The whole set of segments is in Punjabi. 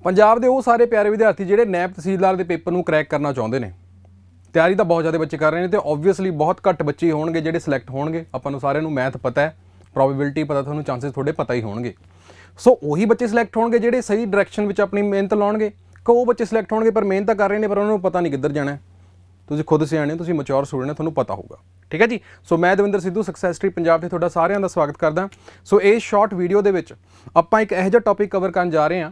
पंजाब के वो सारे प्यारे विद्यार्थी ਜਿਹੜੇ नैब तहसीलदार के पेपर ਨੂੰ क्रैक करना चाਹੁੰਦੇ ਨੇ ਤਿਆਰੀ ਤਾਂ बहुत ज़्यादा बच्चे कर रहे हैं तो ऑबवियसली बहुत घੱਟ ਬੱਚੇ ਹੋਣਗੇ ਜਿਹੜੇ ਸਿਲੈਕਟ ਹੋਣਗੇ। ਆਪਾਂ ਨੂੰ ਸਾਰਿਆਂ ਨੂੰ ਮੈਥ ਪਤਾ ਹੈ, ਪ੍ਰੋਬੇਬਿਲਿਟੀ ਪਤਾ, ਤੁਹਾਨੂੰ ਚਾਂਸਸ ਤੁਹਾਡੇ ਪਤਾ ਹੀ ਹੋਣਗੇ। ਸੋ ਉਹੀ ਬੱਚੇ ਸਿਲੈਕਟ ਹੋਣਗੇ ਜਿਹੜੇ ਸਹੀ ਡਾਇਰੈਕਸ਼ਨ ਵਿੱਚ ਆਪਣੀ ਮਿਹਨਤ ਲਾਉਣਗੇ। ਉਹ ਬੱਚੇ ਸਿਲੈਕਟ ਹੋਣਗੇ ਪਰ ਮਿਹਨਤ ਤਾਂ ਕਰ ਰਹੇ ਨੇ ਪਰ ਉਹਨਾਂ ਨੂੰ ਪਤਾ ਨਹੀਂ ਕਿੱਧਰ ਜਾਣਾ। ਤੁਸੀਂ ਖੁਦ ਸਿਆਣੇ, ਤੁਸੀਂ ਮੈਚੁਰ ਸਟੂਡੈਂਟ ਹੋ, ਤੁਹਾਨੂੰ ਪਤਾ ਹੋਊਗਾ। ਠੀਕ ਹੈ ਜੀ। ਸੋ ਮੈਂ ਦਵਿੰਦਰ ਸਿੱਧੂ ਸਕਸੈਸ ਟਰੀ ਪੰਜਾਬ ਤੇ ਤੁਹਾਡਾ ਸਾਰਿਆਂ ਦਾ ਸਵਾਗਤ ਕਰਦਾ। ਸੋ ਇਸ ਸ਼ਾਰਟ ਵੀਡੀਓ ਦੇ ਵਿੱਚ ਆਪਾਂ ਇੱਕ ਇਹੋ ਜਿਹਾ ਟੌਪਿਕ ਕਵਰ ਕਰਨ ਜਾ ਰਹੇ ਹਾਂ,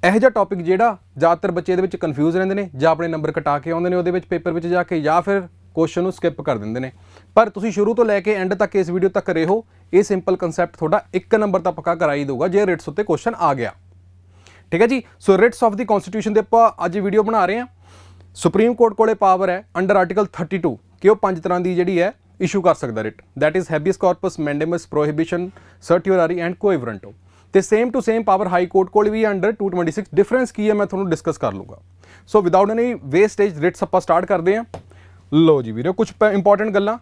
ਇਹੋ ਜਿਹਾ ਟੌਪਿਕ ਜਿਹੜਾ ਜ਼ਿਆਦਾਤਰ ਬੱਚੇ ਇਹਦੇ ਵਿੱਚ ਕਨਫਿਊਜ਼ ਰਹਿੰਦੇ ਨੇ ਜਾਂ ਆਪਣੇ ਨੰਬਰ ਕਟਾ ਕੇ ਆਉਂਦੇ ਨੇ ਉਹਦੇ ਵਿੱਚ ਪੇਪਰ ਵਿੱਚ ਜਾ ਕੇ ਜਾਂ ਫਿਰ ਕੁਐਸਚਨ ਨੂੰ ਸਕਿਪ ਕਰ ਦਿੰਦੇ ਨੇ। ਪਰ ਤੁਸੀਂ ਸ਼ੁਰੂ ਤੋਂ ਲੈ ਕੇ ਐਂਡ ਤੱਕ ਇਸ ਵੀਡੀਓ ਤੱਕ ਰਹੋ। ਇਹ ਸਿੰਪਲ ਕਨਸੈਪਟ ਤੁਹਾਡਾ 1 ਨੰਬਰ ਤਾਂ ਪੱਕਾ ਕਰਾ ਹੀ ਦਊਗਾ ਜੇ ਰਿਟਸ ਉੱਤੇ ਕੁਐਸਚਨ ਆ ਗਿਆ। ਠੀਕ ਹੈ ਜੀ। ਸੋ ਰਿਟਸ ਆਫ ਦੀ ਕਨਸਟੀਟਿਊਸ਼ਨ ਦੇ ਆਪਾਂ ਅੱਜ ਵੀਡੀਓ ਬਣਾ ਰਹੇ ਹਾਂ। ਸੁਪਰੀਮ ਕੋਰਟ ਕੋਲੇ ਪਾਵਰ ਹੈ ਅੰਡਰ ਆਰਟੀਕਲ 32 ਕਿ ਉਹ 5 ਤਰ੍ਹਾਂ ਦੀ ਜਿਹੜੀ ਹੈ ਇਸ਼ੂ ਕਰ ਸਕਦਾ writ, that is habeas corpus, mandamus, prohibition, certiorari and quo warranto. ਤੇ same to same power high court ਕੋਲ ਵੀ ਅੰਡਰ 226। ਡਿਫਰੈਂਸ ਕੀ ਹੈ ਮੈਂ ਤੁਹਾਨੂੰ ਡਿਸਕਸ ਕਰ ਲੂੰਗਾ। ਸੋ ਵਿਦਾਊਟ ਐਨੀ ਵੇਸਟੇਜ ਰਿਟਸ ਆਪਾਂ ਸਟਾਰਟ ਕਰਦੇ ਹਾਂ। ਲੋ ਜੀ ਵੀਰੋ, ਕੁਝ ਇੰਪੋਰਟੈਂਟ ਗੱਲਾਂ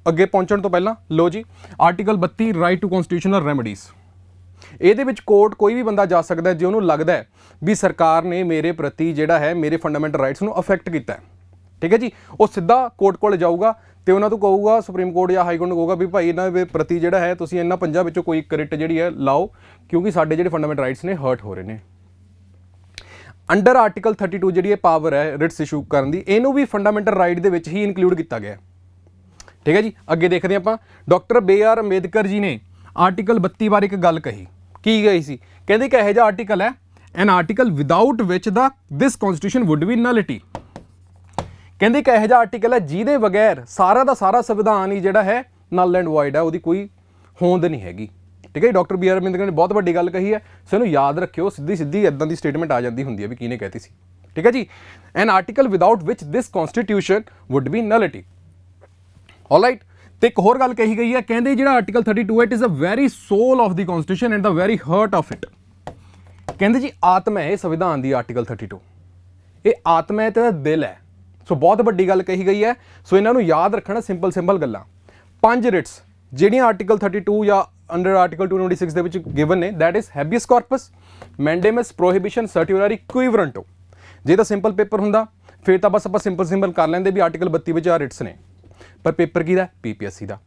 ਅੱਗੇ ਪਹੁੰਚਣ ਤੋਂ ਪਹਿਲਾਂ। ਲੋ ਜੀ, article 32 right to constitutional remedies. ਇਹਦੇ ਵਿੱਚ ਕੋਰਟ ਕੋਈ ਵੀ ਬੰਦਾ ਜਾ ਸਕਦਾ ਜੇ ਉਹਨੂੰ ਲੱਗਦਾ ਹੈ ਵੀ ਸਰਕਾਰ ਨੇ ਮੇਰੇ ਪ੍ਰਤੀ ਜਿਹੜਾ ਹੈ ਮੇਰੇ ਫੰਡਾਮੈਂਟਲ ਰਾਈਟਸ ਨੂੰ ਅਫੈਕਟ ਕੀਤਾ ਹੈ। ਠੀਕ ਹੈ ਜੀ। ਉਹ ਸਿੱਧਾ ਕੋਰਟ ਕੋਲ ਜਾਊਗਾ ਤੇ ਉਹਨਾਂ ਤੋਂ ਕਹੂਗਾ, ਸੁਪਰੀਮ ਕੋਰਟ ਜਾਂ ਹਾਈ ਕੋਰਟ ਨੂੰ ਕਹੂਗਾ ਵੀ ਭਾਈ ਇਹਨਾਂ ਦੇ ਪ੍ਰਤੀ ਜਿਹੜਾ ਹੈ ਤੁਸੀਂ ਇਹਨਾਂ 5 ਵਿੱਚੋਂ ਕੋਈ ਇੱਕ ਰਿਟ ਜਿਹੜੀ ਹੈ ਲਾਓ ਕਿਉਂਕਿ ਸਾਡੇ ਜਿਹੜੇ ਫੰਡਾਮੈਂਟਲ ਰਾਈਟਸ ਨੇ ਹਰਟ ਹੋ ਰਹੇ ਨੇ। ਅੰਡਰ ਆਰਟੀਕਲ 32 ਜਿਹੜੀ ਇਹ ਪਾਵਰ ਹੈ ਰਿਟਸ ਇਸ਼ੂ ਕਰਨ ਦੀ, ਇਹਨੂੰ ਵੀ ਫੰਡਾਮੈਂਟਲ ਰਾਈਟ ਦੇ ਵਿੱਚ ਹੀ ਇਨਕਲੂਡ ਕੀਤਾ ਗਿਆ। ਠੀਕ ਹੈ ਜੀ। ਅੱਗੇ ਦੇਖਦੇ ਆਪਾਂ। Doctor B.R. ਅੰਬੇਦਕਰ ਜੀ ਨੇ ਆਰਟੀਕਲ 32 ਬਾਰੇ ਇੱਕ ਗੱਲ ਕਹੀ। ਕੀ ਗਈ ਸੀ? ਕਹਿੰਦੇ ਕਿ ਇਹੋ ਜਿਹਾ ਆਰਟੀਕਲ ਹੈ an article without which the this constitution would be nullity. ਕਹਿੰਦੇ ਕਿ ਇਹੋ ਜਿਹਾ ਆਰਟੀਕਲ ਹੈ ਜਿਹਦੇ ਬਗੈਰ ਸਾਰਾ ਦਾ ਸਾਰਾ ਸੰਵਿਧਾਨ ਹੀ ਜਿਹੜਾ ਹੈ ਨਲ ਐਂਡ ਵਾਇਡ ਹੈ, ਉਹਦੀ ਕੋਈ ਹੋਂਦ ਨਹੀਂ ਹੈਗੀ। ਠੀਕ ਹੈ ਜੀ। Doctor B.R. ਅੰਬੇਦਕਰ ਨੇ ਬਹੁਤ ਵੱਡੀ ਗੱਲ ਕਹੀ ਹੈ। ਸੋ ਇਹਨੂੰ ਯਾਦ ਰੱਖਿਓ, ਸਿੱਧੀ ਇੱਦਾਂ ਦੀ ਸਟੇਟਮੈਂਟ ਆ ਜਾਂਦੀ ਹੁੰਦੀ ਹੈ ਵੀ ਕਿਹਨੇ ਕਹਿਤੀ ਸੀ। ਠੀਕ ਹੈ ਜੀ। An article without which this constitution would be nullity. Alright. ਤੇ ਇੱਕ ਹੋਰ ਗੱਲ ਕਹੀ ਗਈ ਹੈ, ਕਹਿੰਦੇ ਜਿਹੜਾ article 32 it is a very soul of the constitution and the very heart of it. ਕਹਿੰਦੇ ਜੀ ਆਤਮਾ ਹੈ ਸੰਵਿਧਾਨ ਦੀ ਆਰਟੀਕਲ 32, ਇਹ ਆਤਮਾ ਹੈ ਤੇ ਦਿਲ ਹੈ। ਸੋ ਬਹੁਤ ਵੱਡੀ ਗੱਲ ਕਹੀ ਗਈ ਹੈ। ਸੋ ਇਹਨਾਂ ਨੂੰ ਯਾਦ ਰੱਖਣਾ, ਸਿੰਪਲ ਗੱਲਾਂ। 5 ਰਿਟਸ ਜਿਹੜੀਆਂ ਆਰਟੀਕਲ 32 ਜਾਂ ਅੰਡਰ ਆਰਟੀਕਲ 226 ਦੇ ਵਿੱਚ ਗਿਵਨ ਨੇ, that is habeas corpus, mandamus, prohibition, ਸਰਟੀਓਰਾਰੀ, ਕੁਇਵਰੈਂਟੋ। ਜੇ ਤਾਂ ਸਿੰਪਲ ਪੇਪਰ ਹੁੰਦਾ ਫਿਰ ਤਾਂ ਬਸ ਆਪਾਂ ਸਿੰਪਲ ਕਰ ਲੈਂਦੇ ਵੀ ਆਰਟੀਕਲ 32 ਵਿੱਚ ਆ ਰਿਟਸ ਨੇ। ਪਰ ਪੇਪਰ ਕਿਹਦਾ? PPSC ਦਾ।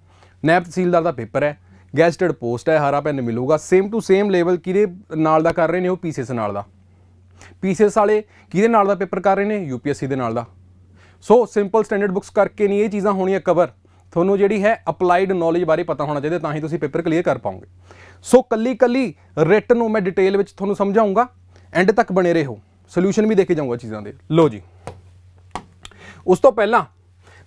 ਨੈਬ ਤਹਿਸੀਲਦਾਰ ਦਾ ਪੇਪਰ ਹੈ, ਗੈਸਟਡ ਪੋਸਟ ਹੈ, ਹਰਾ ਪੈਨ ਮਿਲੂਗਾ। ਸੇਮ ਟੂ ਸੇਮ ਲੈਵਲ ਕਿਹਦੇ ਨਾਲ ਦਾ ਕਰ ਰਹੇ ਨੇ? ਉਹ PCS ਨਾਲ ਦਾ। PCS ਵਾਲੇ ਕਿਹਦੇ ਨਾਲ ਦਾ ਪੇਪਰ ਕਰ ਰਹੇ ਨੇ? UPSC ਦੇ ਨਾਲ ਦਾ। ਸੋ ਸਿੰਪਲ ਸਟੈਂਡਰਡ ਬੁੱਕਸ ਕਰਕੇ ਨਹੀਂ ਇਹ ਚੀਜ਼ਾਂ ਹੋਣੀਆਂ ਕਵਰ। ਤੁਹਾਨੂੰ ਜਿਹੜੀ ਹੈ ਅਪਲਾਈਡ ਨੌਲੇਜ ਬਾਰੇ ਪਤਾ ਹੋਣਾ ਚਾਹੀਦਾ, ਤਾਂ ਹੀ ਤੁਸੀਂ ਪੇਪਰ ਕਲੀਅਰ ਕਰ ਪਾਓਗੇ। ਸੋ ਕੱਲੀ ਰਿਟ ਨੂੰ ਮੈਂ ਡਿਟੇਲ ਵਿੱਚ ਤੁਹਾਨੂੰ ਸਮਝਾਊਂਗਾ, ਐਂਡ ਤੱਕ ਬਣੇ ਰਹੋ, ਸੋਲੂਸ਼ਨ ਵੀ ਦੇਖੇ ਜਾਊਂਗਾ ਚੀਜ਼ਾਂ ਦੇ। ਲੋ ਜੀ, ਉਸ ਤੋਂ ਪਹਿਲਾਂ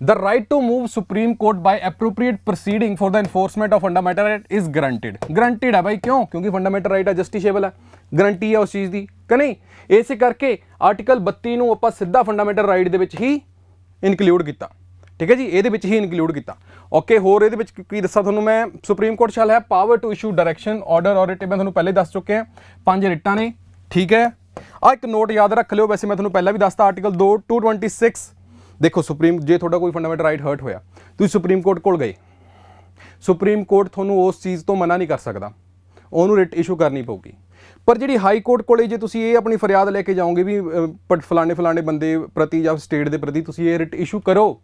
the right to move Supreme Court by appropriate proceeding for the enforcement of fundamental right is guaranteed ਹੈ ਬਾਈ। ਕਿਉਂ? ਕਿਉਂਕਿ ਫੰਡਾਮੈਂਟਲ ਰਾਈਟ ਹੈ, ਜਸਟਿਸੇਬਲ ਹੈ, ਗਰੰਟੀ ਹੈ ਉਸ ਚੀਜ਼ ਦੀ ਕਿ ਨਹੀਂ। ਇਸੇ ਕਰਕੇ ਆਰਟੀਕਲ 32 ਨੂੰ ਆਪਾਂ ਸਿੱਧਾ ਫੰਡਾਮੈਂਟਲ ਰਾਈਟ ਦੇ ਵਿੱਚ ਹੀ ਇਨਕਲੂਡ ਕੀਤਾ। ਠੀਕ ਹੈ ਜੀ। ਇਹਦੇ ਵਿੱਚ ਹੀ ਇਨਕਲੂਡ ਕੀਤਾ। ਓਕੇ। ਹੋਰ ਇਹਦੇ ਵਿੱਚ ਕੀ ਦੱਸਾਂ ਤੁਹਾਨੂੰ ਮੈਂ? Supreme court shall have power to issue direction order or writ. ਮੈਂ ਤੁਹਾਨੂੰ ਪਹਿਲੇ ਦੱਸ ਚੁੱਕਿਆ 5 ਰਿਟਾਂ ਨੇ। ਠੀਕ ਹੈ। ਆ ਇੱਕ ਨੋਟ ਯਾਦ ਰੱਖ ਲਿਓ, ਵੈਸੇ ਮੈਂ ਤੁਹਾਨੂੰ ਪਹਿਲਾਂ ਵੀ ਦੱਸਤਾ। ਆਰਟੀਕਲ 226 ਦੇਖੋ, ਸੁਪਰੀਮ ਜੇ ਤੁਹਾਡਾ ਕੋਈ ਫੰਡਾਮੈਂਟਲ ਰਾਈਟ ਹਰਟ ਹੋਇਆ, ਤੁਸੀਂ ਸੁਪਰੀਮ ਕੋਰਟ ਕੋਲ ਗਏ, ਸੁਪਰੀਮ ਕੋਰਟ ਤੁਹਾਨੂੰ ਉਸ ਚੀਜ਼ ਤੋਂ ਮਨਾ ਨਹੀਂ ਕਰ ਸਕਦਾ, ਉਹਨੂੰ ਰਿਟ ਇਸ਼ੂ ਕਰਨੀ ਪਊਗੀ। ਪਰ ਜਿਹੜੀ ਹਾਈ ਕੋਰਟ ਕੋਲੇ ਜੇ ਤੁਸੀਂ ਇਹ ਆਪਣੀ ਫਰਿਆਦ ਲੈ ਕੇ ਜਾਓਗੇ ਵੀ ਫਲਾਣੇ ਬੰਦੇ ਪ੍ਰਤੀ ਜਾਂ ਸਟੇਟ ਦੇ ਪ੍ਰਤੀ ਤੁਸੀਂ ਇਹ ਰਿਟ ਇਸ਼ੂ ਕਰੋ,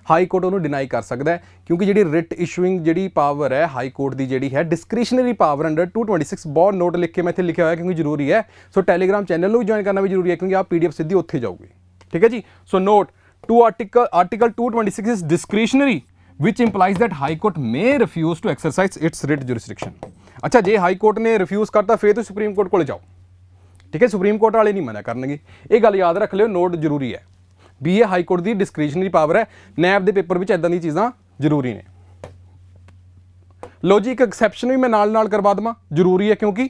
ਹਾਈ ਕੋਰਟ ਉਹਨੂੰ ਡਿਨਾਈ ਕਰ ਸਕਦਾ ਹੈ। ਕਿਉਂਕਿ ਜਿਹੜੀ ਰਿਟ ਇਸ਼ੂਇੰਗ ਜਿਹੜੀ ਪਾਵਰ ਹੈ ਹਾਈ ਕੋਰਟ ਦੀ ਜਿਹੜੀ ਹੈ ਡਿਸਕ੍ਰਿਸ਼ਨਰੀ ਪਾਵਰ ਅੰਡਰ 226। ਬਹੁਤ ਨੋਟ ਲਿਖ ਕੇ ਮੈਂ ਇੱਥੇ ਲਿਖਿਆ ਹੋਇਆ ਕਿਉਂਕਿ ਜ਼ਰੂਰੀ ਹੈ। ਸੋ ਟੈਲੀਗ੍ਰਾਮ ਚੈਨਲ ਨੂੰ ਵੀ ਜੁਆਇਨ ਕਰਨਾ ਵੀ ਜ਼ਰੂਰੀ ਹੈ ਕਿਉਂਕਿ ਆਹ PDF ਸਿੱਧੀ ਉੱਥੇ ਜਾਊਗੀ। ਠੀਕ ਹੈ ਜੀ। ਸੋ note article 226 is discretionary which implies that high court may refuse to exercise its writ jurisdiction। ਅੱਛਾ, ਜੇ ਹਾਈ ਕੋਰਟ ਨੇ ਰਿਫਿਊਜ਼ ਕਰਤਾ ਫਿਰ ਤੁਸੀਂ ਸੁਪਰੀਮ ਕੋਰਟ ਕੋਲ ਜਾਓ। ਠੀਕ ਹੈ। ਸੁਪਰੀਮ ਕੋਰਟ ਵਾਲੇ ਨਹੀਂ ਮਨਾ ਕਰਨਗੇ। ਇਹ ਗੱਲ ਯਾਦ ਰੱਖ ਲਿਓ, ਨੋਟ ਜ਼ਰੂਰੀ ਹੈ ਵੀ ਇਹ ਹਾਈ ਕੋਰਟ ਦੀ ਡਿਸਕ੍ਰਿਸ਼ਨਰੀ ਪਾਵਰ ਹੈ। ਨੈਬ ਦੇ ਪੇਪਰ ਵਿੱਚ ਇਦਾਂ ਦੀਆਂ ਚੀਜ਼ਾਂ ਜ਼ਰੂਰੀ ਨੇ। ਲੋ ਜੀ, ਇੱਕ ਐਕਸੈਪਸ਼ਨ ਵੀ ਮੈਂ ਨਾਲ ਕਰਵਾ ਦੇਵਾਂ, ਜ਼ਰੂਰੀ ਹੈ ਕਿਉਂਕਿ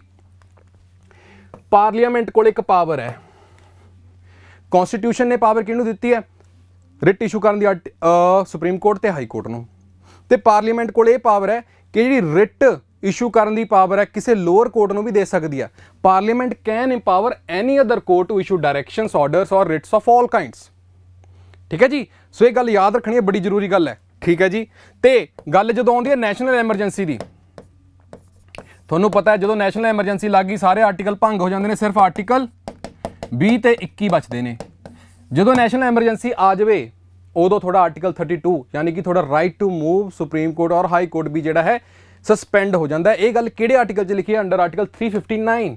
ਪਾਰਲੀਮੈਂਟ ਕੋਲ ਇੱਕ ਪਾਵਰ ਹੈ। ਕਨਸਟੀਟਿਊਸ਼ਨ ਨੇ ਪਾਵਰ ਕਿਹਨੂੰ ਦਿੱਤੀ ਹੈ? ਰਿਟ ਇਸ਼ੂ ਕਰਨ ਦੀ ਸੁਪਰੀਮ ਕੋਰਟ ਤੇ ਹਾਈ ਕੋਰਟ ਨੂੰ। ਤੇ ਪਾਰਲੀਮੈਂਟ ਕੋਲ ਇਹ ਪਾਵਰ ਹੈ ਕਿ ਜਿਹੜੀ ਰਿਟ ਇਸ਼ੂ ਕਰਨ ਦੀ ਪਾਵਰ ਹੈ ਕਿਸੇ ਲੋਅਰ ਕੋਰਟ ਨੂੰ ਵੀ ਦੇ ਸਕਦੀ ਹੈ। Parliament can empower any other court to issue directions, orders or writs of all kinds. ਠੀਕ ਹੈ ਜੀ। ਸੋ ਇਹ ਗੱਲ ਯਾਦ ਰੱਖਣੀ ਹੈ, ਬੜੀ ਜ਼ਰੂਰੀ ਗੱਲ ਹੈ। ਠੀਕ ਹੈ ਜੀ। ਤੇ ਗੱਲ ਜਦੋਂ ਆਉਂਦੀ ਹੈ ਨੈਸ਼ਨਲ ਐਮਰਜੈਂਸੀ ਦੀ, ਤੁਹਾਨੂੰ ਪਤਾ ਹੈ ਜਦੋਂ ਨੈਸ਼ਨਲ ਐਮਰਜੈਂਸੀ ਲੱਗ ਗਈ ਸਾਰੇ ਆਰਟੀਕਲ ਭੰਗ ਹੋ ਜਾਂਦੇ ਨੇ, ਸਿਰਫ ਆਰਟੀਕਲ 20 ਤੇ 21 ਬਚਦੇ ਨੇ। ਜਦੋਂ ਨੈਸ਼ਨਲ ਐਮਰਜੈਂਸੀ ਆ ਜਾਵੇ ਉਦੋਂ ਥੋੜਾ ਆਰਟੀਕਲ 32 ਯਾਨੀ ਕਿ ਥੋੜਾ right to move supreme court ਔਰ ਹਾਈ ਕੋਰਟ ਵੀ ਜਿਹੜਾ ਹੈ ਸਸਪੈਂਡ ਹੋ ਜਾਂਦਾ ਹੈ। ਇਹ ਗੱਲ ਕਿਹੜੇ ਆਰਟੀਕਲ 'ਚ ਲਿਖੀ ਹੈ? Under article 359।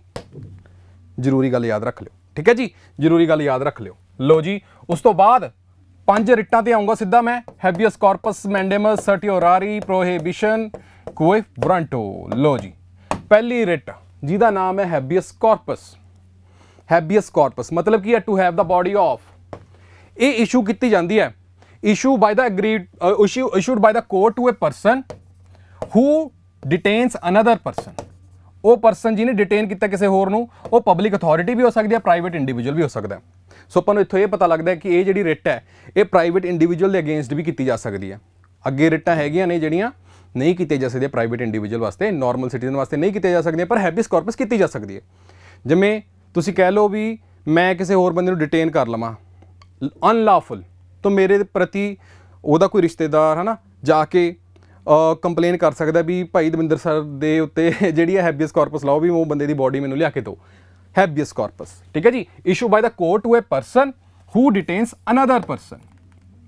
ਜ਼ਰੂਰੀ ਗੱਲ ਯਾਦ ਰੱਖ ਲਿਓ, ਠੀਕ ਹੈ ਜੀ, ਜ਼ਰੂਰੀ ਗੱਲ ਯਾਦ ਰੱਖ ਲਿਓ। ਲੋ ਜੀ, ਉਸ ਤੋਂ ਬਾਅਦ 5 ਰਿਟਾਂ ਤੇ ਆਉਂਗਾ ਸਿੱਧਾ ਮੈਂ। Habeas corpus, ਮੈਂਡੇਮਸ, ਸਰਟੀਓਰਾਰੀ, ਪ੍ਰੋਹਿਬਿਸ਼ਨ, ਕੁਇ ਬ੍ਰਾਂਟੋ। ਲੋ ਜੀ, ਪਹਿਲੀ ਰਿਟ ਜਿਹਦਾ ਨਾਮ ਹੈ ਹੈਬੀਅਸ ਕਾਰਪਸ। ਹੈਬੀਅਸ ਕਾਰਪਸ ਮਤਲਬ ਕੀ ਹੈ? To have the body of. ਇਹ ਇਸ਼ੂ ਕੀਤੀ ਜਾਂਦੀ ਹੈ, issue by the agreed, issued by the court to a person who detains another person. ਉਹ ਪਰਸਨ ਜਿਹਨੇ ਡਿਟੇਨ ਕੀਤਾ ਕਿਸੇ ਹੋਰ ਨੂੰ, ਉਹ ਪਬਲਿਕ ਅਥਾਰਟੀ ਵੀ ਹੋ ਸਕਦੀ ਹੈ, ਪ੍ਰਾਈਵੇਟ ਇੰਡੀਵਿਜੂਅਲ ਵੀ ਹੋ ਸਕਦਾ ਹੈ। ਸੋ ਆਪਾਂ ਨੂੰ ਇੱਥੋਂ ਇਹ ਪਤਾ ਲੱਗਦਾ ਹੈ ਕਿ ਇਹ ਜਿਹੜੀ ਰਿਟ ਹੈ ਇਹ ਪ੍ਰਾਈਵੇਟ ਇੰਡੀਵਿਜੂਅਲ ਦੇ ਅਗੇਂਸਟ ਵੀ ਕੀਤੀ ਜਾ ਸਕਦੀ ਹੈ। ਅੱਗੇ ਰਿਟਾਂ ਹੈਗੀਆਂ ਨੇ ਜਿਹੜੀਆਂ ਨਹੀਂ ਕੀਤੀਆਂ ਜਾ ਸਕਦੀਆਂ ਪ੍ਰਾਈਵੇਟ ਇੰਡੀਵਿਜੂਅਲ ਵਾਸਤੇ, ਨਾਰਮਲ ਸਿਟੀਜ਼ਨ ਵਾਸਤੇ ਨਹੀਂ ਕੀਤੀਆਂ ਜਾ ਸਕਦੀਆਂ, ਪਰ ਹੈਬੀਅਸ ਕਾਰਪਸ ਕੀਤੀ ਜਾ ਸਕਦੀ ਹੈ। ਜਿਵੇਂ ਤੁਸੀਂ ਕਹਿ ਲਓ ਵੀ ਮੈਂ ਕਿਸੇ ਹੋਰ ਬੰਦੇ ਨੂੰ ਡਿਟੇਨ ਕਰ ਲਵਾਂ ਅਨਲॉफुल, ਤਾਂ ਮੇਰੇ ਪ੍ਰਤੀ ਉਹਦਾ ਕੋਈ ਰਿਸ਼ਤੇਦਾਰ ਹੈ ਨਾ ਜਾ ਕੇ ਕੰਪਲੇਨ ਕਰ ਸਕਦਾ ਵੀ ਭਾਈ ਦਵਿੰਦਰ ਸਰ ਦੇ ਉੱਤੇ ਜਿਹੜੀ ਹੈ ਹੈਬੀਅਸ ਕਾਰਪਸ ਲਾਓ ਵੀ ਉਹ ਬੰਦੇ ਦੀ ਬੋਡੀ ਮੈਨੂੰ ਲਿਆ ਕੇ ਦਿਓ। ਹੈਬੀਅਸ ਕਾਰਪਸ, ਠੀਕ ਹੈ ਜੀ, issue by the court to a person who detains another person.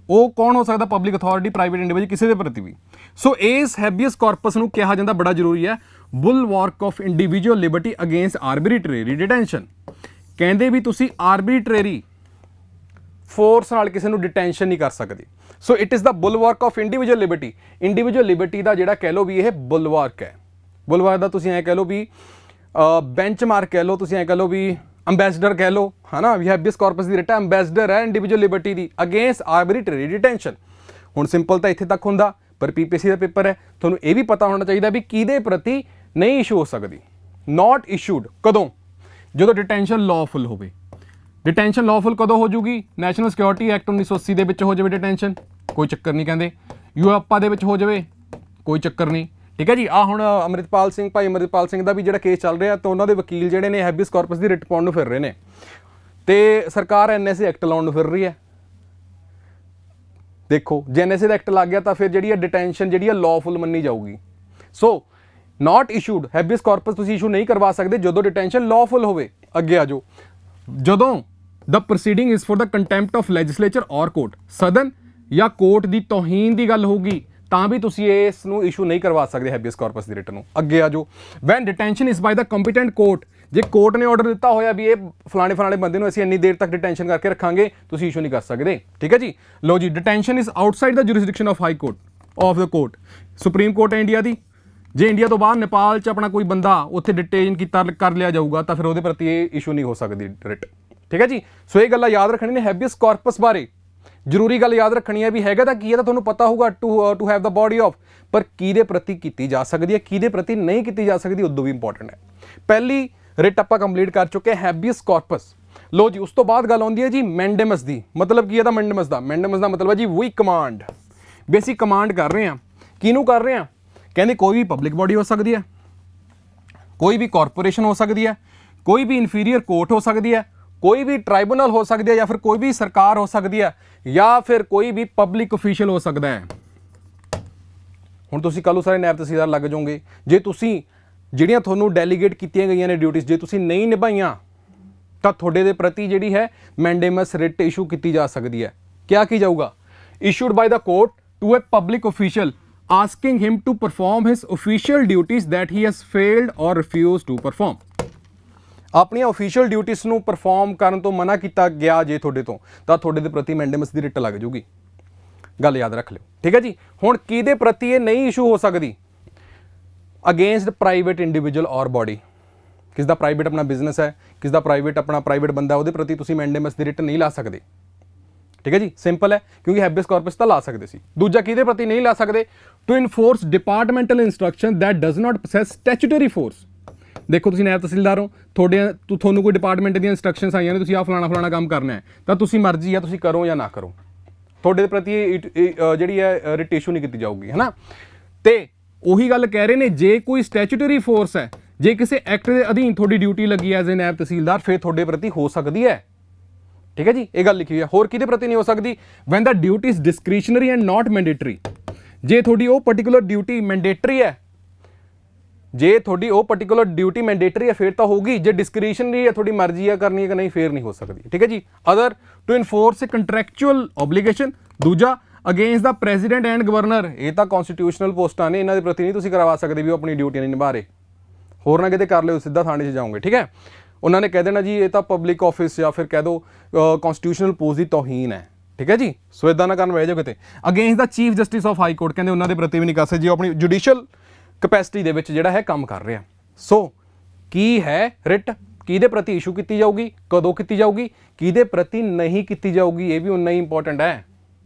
ਉਹ ਕੌਣ ਹੋ ਸਕਦਾ? ਪਬਲਿਕ ਅਥਾਰਟੀ, ਪ੍ਰਾਈਵੇਟ ਇੰਡੀਵਿਜੂਅਲ, ਕਿਸੇ ਦੇ ਪ੍ਰਤੀ ਵੀ। ਸੋ ਇਸ ਹੈਬੀਅਸ ਕਾਰਪਸ ਨੂੰ ਕਿਹਾ ਜਾਂਦਾ, ਬੜਾ ਜ਼ਰੂਰੀ ਹੈ, bulwark of individual liberty against arbitrary detention. ਕਹਿੰਦੇ ਵੀ ਤੁਸੀਂ ਆਰਬਿਟਰੇਰੀ ਫੋਰਸ ਨਾਲ ਕਿਸੇ ਨੂੰ ਡਿਟੈਂਸ਼ਨ ਨਹੀਂ ਕਰ ਸਕਦੇ। So it is the bulwark of individual liberty. Individual liberty ਦਾ ਜਿਹੜਾ ਕਹਿ ਲਓ ਵੀ ਇਹ ਬੁਲਵਾਰਕ ਹੈ। ਬੁਲਵਾਰਕ ਦਾ ਤੁਸੀਂ ਐਂ ਕਹਿ ਲਓ ਵੀ ਬੈਂਚਮਾਰਕ ਕਹਿ ਲਓ, ਤੁਸੀਂ ਐਂ ਕਹਿ ਲਓ ਵੀ ਅੰਬੈਸਡਰ ਕਹਿ ਲਓ, ਹੈ ਨਾ, ਵੀ ਹੈਬੀਅਸ ਕਾਰਪਸ ਦੀ ਰਿਟ ਅੰਬੈਸਡਰ ਹੈ ਇੰਡੀਵਿਜੂਅਲ ਲਿਬਰਟੀ ਦੀ ਅਗੇਂਸਟ ਆਰਬਿਟਰੇਰੀ ਡਿਟੈਂਸ਼ਨ। ਹੁਣ ਸਿੰਪਲ ਤਾਂ ਇੱਥੇ ਤੱਕ ਹੁੰਦਾ, ਪਰ ਪੀਪੀਐਸਸੀ ਦਾ ਪੇਪਰ ਹੈ, ਤੁਹਾਨੂੰ ਇਹ ਵੀ ਪਤਾ ਹੋਣਾ ਚਾਹੀਦਾ ਵੀ ਕਿਹਦੇ ਪ੍ਰਤੀ ਨਹੀਂ ਇਸ਼ੂ ਹੋ ਸਕਦੀ। ਨਾਟ ਇਸ਼ੂਡ ਕਦੋਂ? ਜਦੋਂ ਡਿਟੈਂਸ਼ਨ ਲਾਅਫੁਲ ਹੋਵੇ। ਡਿਟੈਂਸ਼ਨ ਲਾਅਫੁਲ ਕਦੋਂ ਹੋ ਜੂਗੀ? ਨੈਸ਼ਨਲ ਸਿਕਿਉਰਿਟੀ ਐਕਟ 1980 ਦੇ ਵਿੱਚ ਹੋ ਜਾਵੇ ਡਿਟੈਂਸ਼ਨ, ਕੋਈ ਚੱਕਰ ਨਹੀਂ। ਕਹਿੰਦੇ ਯੂਐਪਾ ਦੇ ਵਿੱਚ ਹੋ ਜਾਵੇ, ਕੋਈ ਚੱਕਰ ਨਹੀਂ, ਠੀਕ ਹੈ ਜੀ। ਆ ਹੁਣ ਅੰਮ੍ਰਿਤਪਾਲ ਸਿੰਘ, ਭਾਈ ਅੰਮ੍ਰਿਤਪਾਲ ਸਿੰਘ ਦਾ ਵੀ ਜਿਹੜਾ ਕੇਸ ਚੱਲ ਰਿਹਾ, ਤਾਂ ਉਹਨਾਂ ਦੇ ਵਕੀਲ ਜਿਹੜੇ ਨੇ ਹੈਬੀਅਸ ਕਾਰਪਸ ਦੀ ਰਿਟ ਪਾਉਣ ਨੂੰ ਫਿਰ ਰਹੇ ਨੇ, ਤੇ ਸਰਕਾਰ ਐਨਐਸਏ ਐਕਟ ਲਾਉਣ ਨੂੰ ਫਿਰ ਰਹੀ ਹੈ। ਦੇਖੋ ਜੇ ਐਨਐਸਏ ਦਾ ਐਕਟ ਲੱਗ ਗਿਆ ਤਾਂ ਫਿਰ ਜਿਹੜੀ ਹੈ ਡਿਟੈਂਸ਼ਨ ਜਿਹੜੀ ਹੈ ਲਾਅਫੁਲ ਮੰਨੀ ਜਾਊਗੀ। ਸੋ ਨਾਟ ਇਸ਼ੂਡ ਹੈਬੀਅਸ ਕਾਰਪਸ ਤੁਸੀਂ ਇਸ਼ੂ ਨਹੀਂ ਕਰਵਾ ਸਕਦੇ ਜਦੋਂ ਡਿਟੈਂਸ਼ਨ ਲਾਅਫੁਲ ਹੋਵੇ। ਅੱਗੇ ਆ ਜਾਓ, ਜਦੋਂ the proceeding is for the contempt of legislature or court, ਸਦਨ ਜਾਂ ਕੋਰਟ ਦੀ ਤੋਹੀਨ ਦੀ ਗੱਲ ਹੋਊਗੀ ਤਾਂ ਵੀ ਤੁਸੀਂ ਇਸ ਨੂੰ ਇਸ਼ੂ ਨਹੀਂ ਕਰਵਾ ਸਕਦੇ ਹੈਬੀਅਸ ਕਾਰਪਸ ਦੀ ਰਿਟ ਨੂੰ। ਅੱਗੇ ਆ ਜਾਓ, when detention is by the competent court, ਜੇ ਕੋਰਟ ਨੇ ਆਰਡਰ ਦਿੱਤਾ ਹੋਇਆ ਵੀ ਇਹ ਫਲਾਣੇ ਬੰਦੇ ਨੂੰ ਅਸੀਂ ਇੰਨੀ ਦੇਰ ਤੱਕ ਡਿਟੈਂਸ਼ਨ ਕਰਕੇ ਰੱਖਾਂਗੇ, ਤੁਸੀਂ ਇਸ਼ੂ ਨਹੀਂ ਕਰ ਸਕਦੇ, ਠੀਕ ਹੈ ਜੀ। ਲੋ ਜੀ, detention is outside the jurisdiction of high court of the court. Supreme court ਹੈ ਇੰਡੀਆ ਦੀ, ਜੇ ਇੰਡੀਆ ਤੋਂ ਬਾਹਰ ਨੇਪਾਲ 'ਚ ਆਪਣਾ ਕੋਈ ਬੰਦਾ ਉੱਥੇ ਡਿਟੇਨ ਕੀਤਾ ਕਰ ਲਿਆ ਜਾਊਗਾ ਤਾਂ ਫਿਰ ਉਹਦੇ ਪ੍ਰਤੀ ਇਹ ਇਸ਼ੂ ਨਹੀਂ ਹੋ ਸਕਦੀ ਰਿਟ, ਠੀਕ ਹੈ ਜੀ। ਸੋ ਇਹ ਗੱਲਾਂ ਯਾਦ ਰੱਖਣੀਆਂ ਨੇ ਹੈਬੀਅਸ ਕਾਰਪਸ ਬਾਰੇ। ਜ਼ਰੂਰੀ ਗੱਲ ਯਾਦ ਰੱਖਣੀ ਹੈ ਵੀ ਹੈਗਾ ਤਾਂ ਕੀ ਹੈ, ਤਾਂ ਤੁਹਾਨੂੰ ਪਤਾ ਹੋਊਗਾ to have the body of, ਪਰ ਕਿਹਦੇ ਪ੍ਰਤੀ ਕੀਤੀ ਜਾ ਸਕਦੀ ਹੈ, ਕਿਹਦੇ ਪ੍ਰਤੀ ਨਹੀਂ ਕੀਤੀ ਜਾ ਸਕਦੀ, ਉਦੋਂ ਵੀ ਇੰਪੋਰਟੈਂਟ ਹੈ। ਪਹਿਲੀ ਰਿਟ ਆਪਾਂ ਕੰਪਲੀਟ ਕਰ ਚੁੱਕੇ ਹੈਬੀਅਸ ਕਾਰਪਸ। ਲੋ ਜੀ, ਉਸ ਤੋਂ ਬਾਅਦ ਗੱਲ ਆਉਂਦੀ ਹੈ ਜੀ ਮੈਂਡੇਮਸ ਦੀ। ਮਤਲਬ ਕੀ ਹੈ ਦਾ ਮੈਂਡੇਮਸ ਦਾ? ਮੈਂਡੇਮਸ ਦਾ ਮਤਲਬ ਹੈ ਜੀ ਵੀ ਕਮਾਂਡ। ਬੇਸਿਕ ਕਮਾਂਡ ਕਰ ਰਹੇ ਹਾਂ। ਕਿਹਨੂੰ ਕਰ ਰਹੇ ਹਾਂ? ਕਹਿੰਦੇ ਕੋਈ ਵੀ ਪਬਲਿਕ ਬੋਡੀ ਹੋ ਸਕਦੀ ਹੈ, ਕੋਈ ਵੀ ਕਾਰਪੋਰੇਸ਼ਨ ਹੋ ਸਕਦੀ ਹੈ, ਕੋਈ ਵੀ ਇਨਫੀਰੀਅਰ ਕੋਰਟ ਹੋ ਸਕਦੀ ਹੈ, ਕੋਈ ਵੀ ਟ੍ਰਾਈਬੂਨਲ ਹੋ ਸਕਦੀ ਹੈ, ਜਾਂ ਫਿਰ ਕੋਈ ਵੀ ਸਰਕਾਰ ਹੋ ਸਕਦੀ ਹੈ, ਜਾਂ ਫਿਰ ਕੋਈ ਵੀ ਪਬਲਿਕ ਅਫੀਸ਼ੀਅਲ ਹੋ ਸਕਦਾ ਹੈ। ਹੁਣ ਤੁਸੀਂ ਕੱਲ੍ਹ ਨੂੰ ਸਾਰੇ ਨਾਇਬ ਤਹਿਸੀਲਦਾਰ ਲੱਗ ਜਾਓਗੇ। ਜੇ ਤੁਸੀਂ ਜਿਹੜੀਆਂ ਤੁਹਾਨੂੰ ਡੈਲੀਗੇਟ ਕੀਤੀਆਂ ਗਈਆਂ ਨੇ ਡਿਊਟੀਜ਼ ਜੇ ਤੁਸੀਂ ਨਹੀਂ ਨਿਭਾਈਆਂ ਤਾਂ ਤੁਹਾਡੇ ਦੇ ਪ੍ਰਤੀ ਜਿਹੜੀ ਹੈ ਮੈਂਡੇਮਸ ਰਿਟ ਇਸ਼ੂ ਕੀਤੀ ਜਾ ਸਕਦੀ ਹੈ। ਕਿਆ ਕੀ ਜਾਊਗਾ? Issued by the court to a public official asking him to perform his official duties that he has failed or refused to perform। ਆਪਣੀਆਂ ਅਫੀਸ਼ੀਅਲ ਡਿਊਟੀਜ਼ ਨੂੰ ਪਰਫਾਰਮ ਕਰਨ ਤੋਂ ਮਨਾ ਕੀਤਾ ਗਿਆ ਜੇ ਤੁਹਾਡੇ ਤੋਂ, ਤਾਂ ਤੁਹਾਡੇ ਦੇ ਪ੍ਰਤੀ ਮੈਂਡੇਮਸ ਦੀ ਰਿਟ ਲੱਗ ਜੂਗੀ। ਗੱਲ ਯਾਦ ਰੱਖ ਲਿਓ, ਠੀਕ ਹੈ ਜੀ। ਹੁਣ ਕਿਹਦੇ ਪ੍ਰਤੀ ਇਹ ਨਹੀਂ ਇਸ਼ੂ ਹੋ ਸਕਦੀ? ਅਗੇਂਸਟ ਪ੍ਰਾਈਵੇਟ ਇੰਡੀਵਿਜੂਅਲ ਔਰ ਬੋਡੀ। ਕਿਸ ਦਾ ਪ੍ਰਾਈਵੇਟ ਆਪਣਾ ਬਿਜ਼ਨਸ ਹੈ, ਕਿਸ ਦਾ ਪ੍ਰਾਈਵੇਟ ਬੰਦਾ, ਉਹਦੇ ਪ੍ਰਤੀ ਤੁਸੀਂ ਮੈਂਡੇਮਸ ਦੀ ਰਿਟ ਨਹੀਂ ਲਾ ਸਕਦੇ, ਠੀਕ ਹੈ ਜੀ। ਸਿੰਪਲ ਹੈ, ਕਿਉਂਕਿ ਹੈਬੀਅਸ ਕਾਰਪਸ ਤਾਂ ਲਾ ਸਕਦੇ ਸੀ। ਦੂਜਾ ਕਿਹਦੇ ਪ੍ਰਤੀ ਨਹੀਂ ਲਾ ਸਕਦੇ? To enforce departmental instruction that does not possess statutory force. ਦੇਖੋ ਤੁਸੀਂ ਨਾਇਬ ਤਹਿਸੀਲਦਾਰ ਹੋ, ਤੁਹਾਨੂੰ ਕੋਈ ਡਿਪਾਰਟਮੈਂਟ ਦੀਆਂ ਇੰਸਟਰਕਸ਼ਨਸ ਆਈਆਂ ਨੇ, ਤੁਸੀਂ ਆਹ ਫਲਾਣਾ ਕੰਮ ਕਰਨਾ ਹੈ, ਤਾਂ ਤੁਸੀਂ ਮਰਜ਼ੀ ਆ ਤੁਸੀਂ ਕਰੋ ਜਾਂ ਨਾ ਕਰੋ, ਤੁਹਾਡੇ ਦੇ ਪ੍ਰਤੀ ਜਿਹੜੀ ਹੈ ਰਿਟ ਇਸ਼ੂ ਨਹੀਂ ਕੀਤੀ ਜਾਊਗੀ, ਹੈ ਨਾ। ਤੇ ਉਹੀ ਗੱਲ ਕਹਿ ਰਹੇ ਨੇ, ਜੇ ਕੋਈ ਸਟੈਚੂਟਰੀ ਫੋਰਸ ਹੈ, ਜੇ ਕਿਸੇ ਐਕਟ ਦੇ ਅਧੀਨ ਤੁਹਾਡੀ ਡਿਊਟੀ ਲੱਗੀ ਐਜ਼ ਏ ਨਾਇਬ ਤਹਿਸੀਲਦਾਰ, ਫਿਰ ਤੁਹਾਡੇ ਪ੍ਰਤੀ ਹੋ ਸਕਦੀ ਹੈ, ਠੀਕ ਹੈ ਜੀ। ਇਹ ਗੱਲ ਲਿਖੀ ਹੋਈ ਹੈ। ਹੋਰ ਕਿਹਦੇ ਪ੍ਰਤੀ ਨਹੀਂ ਹੋ ਸਕਦੀ? When the duty is discretionary and not mandatory. ਜੇ ਤੁਹਾਡੀ ਉਹ ਪਰਟੀਕੂਲਰ ਡਿਊਟੀ ਮੈਂਡੇਟਰੀ ਹੈ ਜੇ ਤੁਹਾਡੀ ਉਹ ਪਾਰਟਿਕੂਲਰ ਡਿਊਟੀ ਮੈਂਡੇਟਰੀ ਹੈ ਫਿਰ ਤਾਂ ਹੋਊਗੀ, ਜੇ ਡਿਸਕ੍ਰਿਸ਼ਨਰੀ ਹੈ ਤੁਹਾਡੀ ਮਰਜ਼ੀ ਆ ਕਰਨੀ ਹੈ ਕਿ ਨਹੀਂ ਫਿਰ ਨਹੀਂ ਹੋ ਸਕਦੀ। ਠੀਕ ਹੈ ਜੀ। Other to enforce a contractual obligation. ਦੂਜਾ against the president and governor, ਇਹ ਤਾਂ ਕਨਸਟੀਟਿਊਸ਼ਨਲ ਪੋਸਟਾਂ ਨੇ, ਇਹਨਾਂ ਦੇ ਪ੍ਰਤੀ ਨਹੀਂ ਤੁਸੀਂ ਕਰਵਾ ਸਕਦੇ ਵੀ ਉਹ ਆਪਣੀ ਡਿਊਟੀ ਨਹੀਂ ਨਿਭਾ ਰਹੇ, ਹੋਰ ਨਾ ਕਿਤੇ ਕਰ ਲਿਓ ਸਿੱਧਾ ਥਾਣੇ 'ਚ ਜਾਓਗੇ। ਠੀਕ ਹੈ, ਉਹਨਾਂ ਨੇ ਕਹਿ ਦੇਣਾ ਜੀ ਇਹ ਤਾਂ ਪਬਲਿਕ ਆਫਿਸ ਜਾਂ ਫਿਰ ਕਹਿ ਦਿਓ ਕਨਸਟੀਟਿਊਸ਼ਨਲ ਪੋਸਟ ਦੀ ਤੋਹੀਨ ਹੈ। ਠੀਕ ਹੈ ਜੀ, ਸੋ ਇਦਾਂ ਨਾ ਕਰਨ ਬਹਿ ਜਾਓ ਕਿਤੇ। Against the chief justice of high court, ਕਹਿੰਦੇ ਉਹਨਾਂ ਦੇ ਪ੍ਰਤੀ ਵੀ ਨਹੀਂ ਕਰ ਸਕਦੇ ਜੀ, ਆਪਣੀ ਜੁਡੀਸ਼ੀਅਲ ਕਪੈਸਿਟੀ ਦੇ ਵਿੱਚ ਜਿਹੜਾ ਹੈ ਕੰਮ ਕਰ ਰਿਹਾ। ਸੋ ਕੀ ਹੈ ਰਿਟ, ਕਿਹਦੇ ਪ੍ਰਤੀ ਇਸ਼ੂ ਕੀਤੀ ਜਾਊਗੀ, ਕਦੋਂ ਕੀਤੀ ਜਾਊਗੀ, ਕਿਹਦੇ ਪ੍ਰਤੀ ਨਹੀਂ ਕੀਤੀ ਜਾਊਗੀ, ਇਹ ਵੀ ਉਨਾ ਹੀ ਇੰਪੋਰਟੈਂਟ ਹੈ,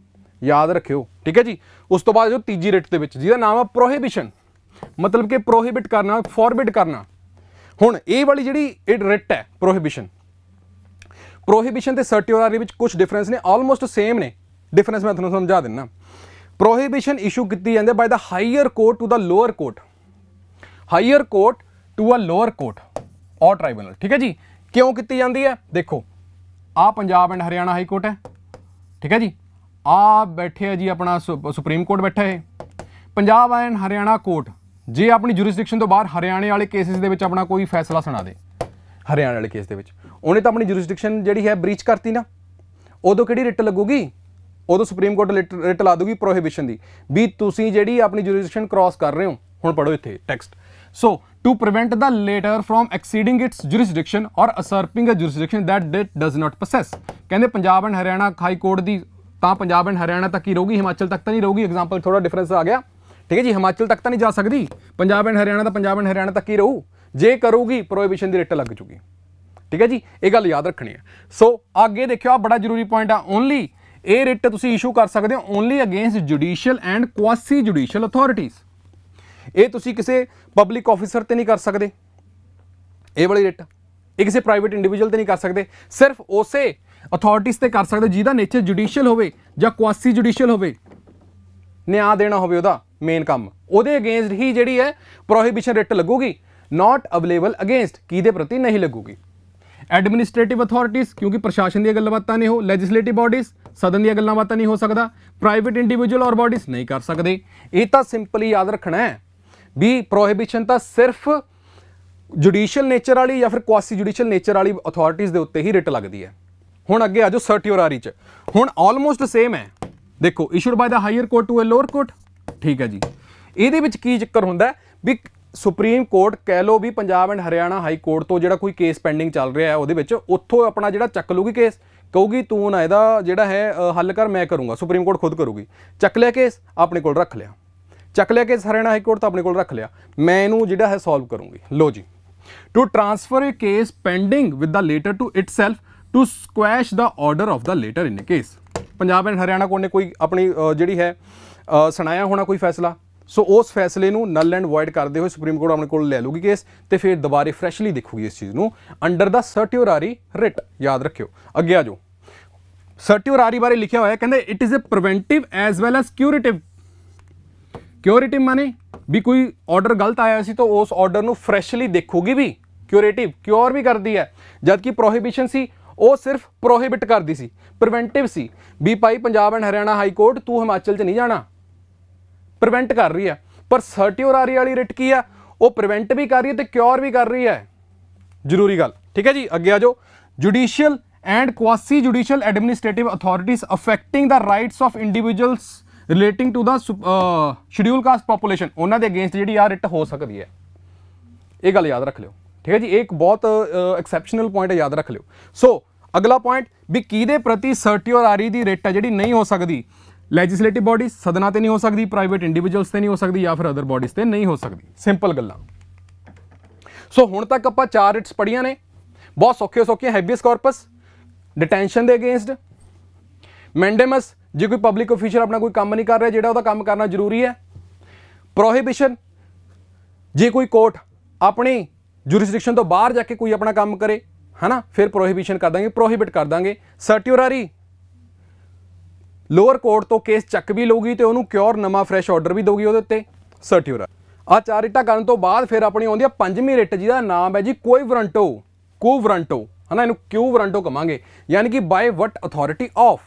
ਯਾਦ ਰੱਖਿਓ। ਠੀਕ ਹੈ ਜੀ। ਉਸ ਤੋਂ ਬਾਅਦ ਜੋ ਤੀਜੀ ਰਿਟ ਦੇ ਵਿੱਚ ਜਿਹਦਾ ਨਾਮ ਹੈ ਪ੍ਰੋਹਿਬਿਸ਼ਨ, ਮਤਲਬ ਕਿ ਪ੍ਰੋਹਿਬਿਟ ਕਰਨਾ, ਫੋਰਬਿਡ ਕਰਨਾ। ਹੁਣ ਇਹ ਵਾਲੀ ਜਿਹੜੀ ਇਹ ਰਿਟ ਹੈ ਪ੍ਰੋਹਿਬਿਸ਼ਨ, ਪ੍ਰੋਹਿਬਿਸ਼ਨ ਤੇ ਸਰਟਿਓਰਾਰੀ ਵਿੱਚ ਕੁਝ ਡਿਫਰੈਂਸ ਨੇ, ਆਲਮੋਸਟ ਸੇਮ ਨੇ, ਡਿਫਰੈਂਸ ਮੈਂ ਤੁਹਾਨੂੰ ਸਮਝਾ ਦਿੰਦਾ। ਪ੍ਰੋਹਿਬਿਸ਼ਨ ਇਸ਼ੂ ਕੀਤੀ ਜਾਂਦੀ by the higher court to the lower court, higher court to a lower court or tribunal. ਠੀਕ ਹੈ ਜੀ। ਕਿਉਂ ਕੀਤੀ ਜਾਂਦੀ ਹੈ, ਦੇਖੋ ਆ Punjab and Haryana high court ਹੈ। ਠੀਕ ਹੈ ਜੀ। ਆ ਬੈਠੇ ਆ ਜੀ ਆਪਣਾ ਸੁਪਰੀਮ ਕੋਰਟ ਬੈਠਾ ਹੈ। ਪੰਜਾਬ ਐਂਡ ਹਰਿਆਣਾ ਕੋਰਟ ਜੇ ਆਪਣੀ ਜੁਰਿਸਡਿਕਸ਼ਨ ਤੋਂ ਬਾਹਰ ਹਰਿਆਣੇ ਵਾਲੇ ਕੇਸਿਸ ਦੇ ਵਿੱਚ ਆਪਣਾ ਕੋਈ ਫੈਸਲਾ ਸੁਣਾ ਦੇ, ਹਰਿਆਣਾ ਵਾਲੇ ਕੇਸ ਦੇ ਵਿੱਚ ਉਹਨੇ ਤਾਂ ਆਪਣੀ ਜੁਰਿਸਡਿਕਸ਼ਨ ਜਿਹੜੀ ਹੈ ਬ੍ਰੀਚ ਕਰਤੀ ਨਾ, ਉਦੋਂ ਕਿਹੜੀ ਰਿਟ ਲੱਗੂਗੀ, ਉਦੋਂ ਸੁਪਰੀਮ ਕੋਰਟ ਰਿਟ ਲਾ ਦੂਗੀ ਪ੍ਰੋਹਿਬਿਸ਼ਨ ਦੀ, ਵੀ ਤੁਸੀਂ ਜਿਹੜੀ ਆਪਣੀ ਜੁਰਿਸਡਿਕਸ਼ਨ ਕ੍ਰਾਸ ਕਰ ਰਹੇ ਹੋ। ਹੁਣ ਪੜੋ ਇੱਥੇ text. So to prevent the latter from exceeding its jurisdiction or usurping a jurisdiction that it does not possess, ਕਹਿੰਦੇ Punjab and Haryana high court ਦੀ ਤਾਂ ਪੰਜਾਬ ਐਂਡ ਹਰਿਆਣਾ ਤੱਕ ਹੀ ਰਹੂਗੀ, ਹਿਮਾਚਲ ਤੱਕ ਤਾਂ ਨਹੀਂ ਰਹੂਗੀ। ਐਗਜ਼ਾਮਪਲ ਥੋੜਾ ਡਿਫਰੈਂਸ ਆ ਗਿਆ। ਠੀਕ ਹੈ ਜੀ। ਹਿਮਾਚਲ ਤੱਕ ਤਾਂ ਨਹੀਂ ਜਾ ਸਕਦੀ, ਪੰਜਾਬ ਐਂਡ ਹਰਿਆਣਾ ਤਾਂ ਪੰਜਾਬ ਐਂਡ ਹਰਿਆਣਾ ਤੱਕ ਹੀ ਰਹੂ, ਜੇ ਕਰੂਗੀ ਪ੍ਰੋਹਿਬਿਸ਼ਨ ਦੀ ਰਿਟ ਲੱਗ ਚੁੱਕੀ। ਠੀਕ ਹੈ ਜੀ, ਇਹ ਗੱਲ ਯਾਦ ਰੱਖਣੀ ਹੈ। ਸੋ ਅੱਗੇ ਦੇਖਿਓ, ਆ ਬੜਾ ਜ਼ਰੂਰੀ ਪੁਆਇੰਟ ਆ, ਓਨਲੀ ਇਹ ਰਿਟ ਤੁਸੀਂ ਇਸ਼ੂ ਕਰ ਸਕਦੇ ਹੋ only against judicial and quasi judicial authorities. ਇਹ ਤੁਸੀਂ ਕਿਸੇ ਪਬਲਿਕ ਆਫੀਸਰ ਤੇ ਨਹੀਂ ਕਰ ਸਕਦੇ, ਇਹ ਵਾਲੀ ਰਿਟ ਇਹ ਕਿਸੇ ਪ੍ਰਾਈਵੇਟ ਇੰਡੀਵਿਜੂਅਲ ਤੇ ਨਹੀਂ ਕਰ ਸਕਦੇ, ਸਿਰਫ ਉਸੇ ਅਥਾਰਟੀਜ਼ ਤੇ ਕਰ ਸਕਦੇ ਜਿਹਦਾ ਨੇਚਰ ਜੁਡੀਸ਼ੀਅਲ ਹੋਵੇ ਜਾਂ ਕੁਆਸੀ ਜੁਡੀਸ਼ੀਅਲ ਹੋਵੇ, ਨਿਆਂ ਦੇਣਾ ਹੋਵੇ ਉਹਦਾ ਮੇਨ ਕੰਮ, ਉਹਦੇ ਅਗੇਂਸਟ ਹੀ ਜਿਹੜੀ ਹੈ ਪ੍ਰੋਹਿਬਿਸ਼ਨ ਰਿਟ ਲੱਗੂਗੀ। ਨਾਟ ਅਵੇਲੇਬਲ ਅਗੇਂਸਟ ਕਿਹਦੇ ਪ੍ਰਤੀ ਨਹੀਂ ਲੱਗੂਗੀ। ਐਡਮਿਨਿਸਟ੍ਰੇਟਿਵ ਅਥਾਰਟੀਜ਼ ਕਿਉਂਕਿ ਪ੍ਰਸ਼ਾਸਨ ਦੀਆਂ ਗੱਲਾਂ ਬਾਤਾਂ ਨਹੀਂ ਹੋ, ਲੈਜਿਸਲੇਟਿਵ ਬਾਡੀਜ਼ ਸਦਨ ਦੀਆਂ ਗੱਲਾਂ ਬਾਤਾਂ ਨਹੀਂ ਹੋ ਸਕਦਾ, ਪ੍ਰਾਈਵੇਟ ਇੰਡੀਵਿਜੂਅਲ ਔਰ ਬਾਡੀਜ਼ ਨਹੀਂ ਕਰ ਸਕਦੇ। ਇਹ ਤਾਂ ਸਿੰਪਲੀ ਯਾਦ ਰੱਖਣਾ ਹੈ ਵੀ ਪ੍ਰੋਹਿਬਿਸ਼ਨ ਤਾਂ ਸਿਰਫ ਜੁਡੀਸ਼ੀਅਲ ਨੇਚਰ ਵਾਲੀ ਜਾਂ ਫਿਰ ਕੁਆਸੀ ਜੁਡੀਸ਼ੀਅਲ ਨੇਚਰ ਵਾਲੀ ਅਥਾਰਟੀਜ਼ ਦੇ ਉੱਤੇ ਹੀ ਰਿਟ ਲੱਗਦੀ ਹੈ। ਹੁਣ ਅੱਗੇ ਆ ਜਾਓ ਸਰਟਿਓਰਾਰੀ 'ਚ, ਹੁਣ ਆਲਮੋਸਟ ਸੇਮ ਹੈ। ਦੇਖੋ issued by the higher court to a lower court. ਠੀਕ ਹੈ ਜੀ। ਇਹਦੇ ਵਿੱਚ ਕੀ ਚੱਕਰ ਹੁੰਦਾ ਵੀ ਸੁਪਰੀਮ ਕੋਰਟ ਕਹਿ ਲਓ ਵੀ Punjab and Haryana high court ਤੋਂ ਜਿਹੜਾ ਕੋਈ ਕੇਸ ਪੈਂਡਿੰਗ ਚੱਲ ਰਿਹਾ ਹੈ ਉਹਦੇ ਵਿੱਚ ਉੱਥੋਂ ਆਪਣਾ ਜਿਹੜਾ ਚੱਕ ਲੂਗੀ ਕੇਸ, ਕਹੂਗੀ ਤੂੰ ਨਾ ਇਹਦਾ ਜਿਹੜਾ ਹੈ ਹੱਲ ਕਰ, ਮੈਂ ਕਰੂੰਗਾ, ਸੁਪਰੀਮ ਕੋਰਟ ਖੁਦ ਕਰੂਗੀ। ਚੱਕ ਲਿਆ ਕੇਸ ਆਪਣੇ ਕੋਲ ਰੱਖ ਲਿਆ, ਚੱਕ ਲਿਆ ਕੇਸ ਹਰਿਆਣਾ ਹਾਈ ਕੋਰਟ ਤਾਂ ਆਪਣੇ ਕੋਲ ਰੱਖ ਲਿਆ, ਮੈਂ ਇਹਨੂੰ ਜਿਹੜਾ ਹੈ ਸੋਲਵ ਕਰੂੰਗੀ। ਲੋ ਜੀ, to transfer a case pending with the latter to itself to squash the order of the latter in a case. Punjab and Haryana court ਨੇ ਕੋਈ ਆਪਣੀ ਜਿਹੜੀ ਹੈ ਸੁਣਾਇਆ ਹੋਣਾ ਕੋਈ ਫੈਸਲਾ, ਸੋ ਉਸ ਫੈਸਲੇ ਨੂੰ ਨਲ ਐਂਡ ਵੋਇਡ ਕਰਦੇ ਹੋਏ ਸੁਪਰੀਮ ਕੋਰਟ ਆਪਣੇ ਕੋਲ ਲੈ ਲੂਗੀ ਕੇਸ ਤੇ ਫਿਰ ਦੁਬਾਰੇ ਫਰੈਸ਼ਲੀ ਦੇਖੂਗੀ ਇਸ ਚੀਜ਼ ਨੂੰ ਅੰਡਰ ਦਾ ਸਰਟਿਓਰਾਰੀ ਰਿਟ। ਯਾਦ ਰੱਖਿਓ। ਅੱਗੇ ਆ ਜਾਓ, ਸਰਟਿਓਰਾਰੀ ਬਾਰੇ ਲਿਖਿਆ ਹੋਇਆ, ਕਹਿੰਦੇ it is a preventive as well as curative. Curative ਮਾਨੇ ਵੀ ਕੋਈ ਆਰਡਰ ਗਲਤ ਆਇਆ ਸੀ ਤਾਂ ਉਸ ਆਰਡਰ ਨੂੰ ਫਰੈਸ਼ਲੀ ਦੇਖੂਗੀ ਵੀ, ਕਿਊਰੇਟਿਵ ਕਿਉਰ ਵੀ ਕਰਦੀ ਹੈ, ਜਦਕਿ ਪ੍ਰੋਹਿਬਿਸ਼ਨ ਸੀ ਉਹ ਸਿਰਫ ਪ੍ਰੋਹਿਬਿਟ ਕਰਦੀ ਸੀ, preventive C we Bhai Punjab and Haryana high court ਤੂੰ ਹਿਮਾਚਲ 'ਚ ਨਹੀਂ ਜਾਣਾ, ਪ੍ਰੀਵੈਂਟ ਕਰ ਰਹੀ ਹੈ। ਪਰ ਸਰਟਿਓਰਾਰੀ ਵਾਲੀ ਰਿਟ ਕੀ ਆ, ਉਹ ਪ੍ਰੀਵੈਂਟ ਵੀ ਕਰ ਰਹੀ ਹੈ ਤੇ ਕਿਉਰ ਵੀ ਕਰ ਰਹੀ ਹੈ। ਜ਼ਰੂਰੀ ਗੱਲ। ਠੀਕ ਹੈ ਜੀ। ਅੱਗੇ ਆ ਜਾਓ, judicial and quasi judicial administrative authorities affecting the rights of individuals relating to the schedule caste population, ਉਹਨਾਂ ਦੇ ਅਗੇਂਸਟ ਜਿਹੜੀ ਆ ਰਿਟ ਹੋ ਸਕਦੀ ਹੈ। ਇਹ ਗੱਲ ਯਾਦ ਰੱਖ ਲਿਓ। ਠੀਕ ਹੈ ਜੀ। ਇਹ ਇੱਕ ਬਹੁਤ ਐਕਸੈਪਸ਼ਨਲ ਪੁਆਇੰਟ ਹੈ, ਯਾਦ ਰੱਖ ਲਿਓ। ਸੋ ਅਗਲਾ ਪੁਆਇੰਟ ਵੀ ਕਿਹਦੇ ਪ੍ਰਤੀ ਸਰਟਿਓਰਾਰੀ ਦੀ ਰਿਟ ਹੈ ਜਿਹੜੀ ਨਹੀਂ ਹੋ ਸਕਦੀ, ਲੈਜਿਸਲੇਟਿਵ ਬਾਡੀਜ਼ ਸਦਨਾਂ ਤੇ ਨਹੀਂ ਹੋ ਸਕਦੀ, ਪ੍ਰਾਈਵੇਟ ਇੰਡੀਵਿਜੂਅਲਸ ਤੇ ਨਹੀਂ ਹੋ ਸਕਦੀ ਜਾਂ ਫਿਰ ਅਦਰ ਬਾਡੀਜ਼ ਤੇ ਨਹੀਂ ਹੋ ਸਕਦੀ। ਸਿੰਪਲ ਗੱਲਾਂ। ਸੋ ਹੁਣ ਤੱਕ ਆਪਾਂ 4 ਰਿਟਸ ਪੜ੍ਹੀਆਂ ਨੇ, ਬਹੁਤ ਸੌਖੀਆਂ ਹੈਬੀਅਸ ਕਾਰਪਸ ਡਿਟੈਂਸ਼ਨ ਦੇ ਅਗੇਂਸਟ, ਮੈਂਡੇਮਸ ਜੇ ਕੋਈ ਪਬਲਿਕ ਅਫੀਸ਼ੀਅਲ ਆਪਣਾ ਕੋਈ ਕੰਮ ਨਹੀਂ ਕਰ ਰਿਹਾ ਜਿਹੜਾ ਉਹਦਾ ਕੰਮ ਕਰਨਾ ਜ਼ਰੂਰੀ ਹੈ, ਪ੍ਰੋਹਿਬਿਸ਼ਨ ਜੇ ਕੋਈ ਕੋਰਟ ਆਪਣੀ ਜੁਰਿਸਡਿਕਸ਼ਨ ਤੋਂ ਬਾਹਰ ਜਾ ਕੇ ਕੋਈ ਆਪਣਾ ਕੰਮ ਕਰੇ ਹੈ ਨਾ, ਫਿਰ ਪ੍ਰੋਹਿਬਿਸ਼ਨ ਕਰ ਦਾਂਗੇ, ਪ੍ਰੋਹਿਬਿਟ ਕਰ ਦਾਂਗੇ। ਸਰਟਿਓਰਾਰੀ ਲੋਅਰ ਕੋਰਟ ਤੋਂ ਕੇਸ ਚੱਕ ਵੀ ਲਊਗੀ ਤੇ ਉਹਨੂੰ ਕਿਉਰ ਨਵਾਂ ਫਰੈਸ਼ ਆਰਡਰ ਵੀ ਦਊਗੀ ਉਹਦੇ ਉੱਤੇ। ਸਰਟਿਓਰਾਰੀ ਆ 4 ਰਿਟਾਂ ਕਰਨ ਤੋਂ ਬਾਅਦ ਫਿਰ ਆਪਣੀ ਆਉਂਦੀ ਆ 5ਵੀਂ ਰਿਟ ਜਿਹਦਾ ਨਾਮ ਹੈ ਜੀ ਕੋਵਰੰਟੋ, ਕੋਵਰੰਟੋ ਹੈ ਨਾ, ਇਹਨੂੰ ਕਿਊਵਰੰਟੋ ਕਹਾਂਗੇ, ਯਾਨੀ ਕਿ ਬਾਏ ਵਟ ਅਥਾਰਟੀ ਆਫ,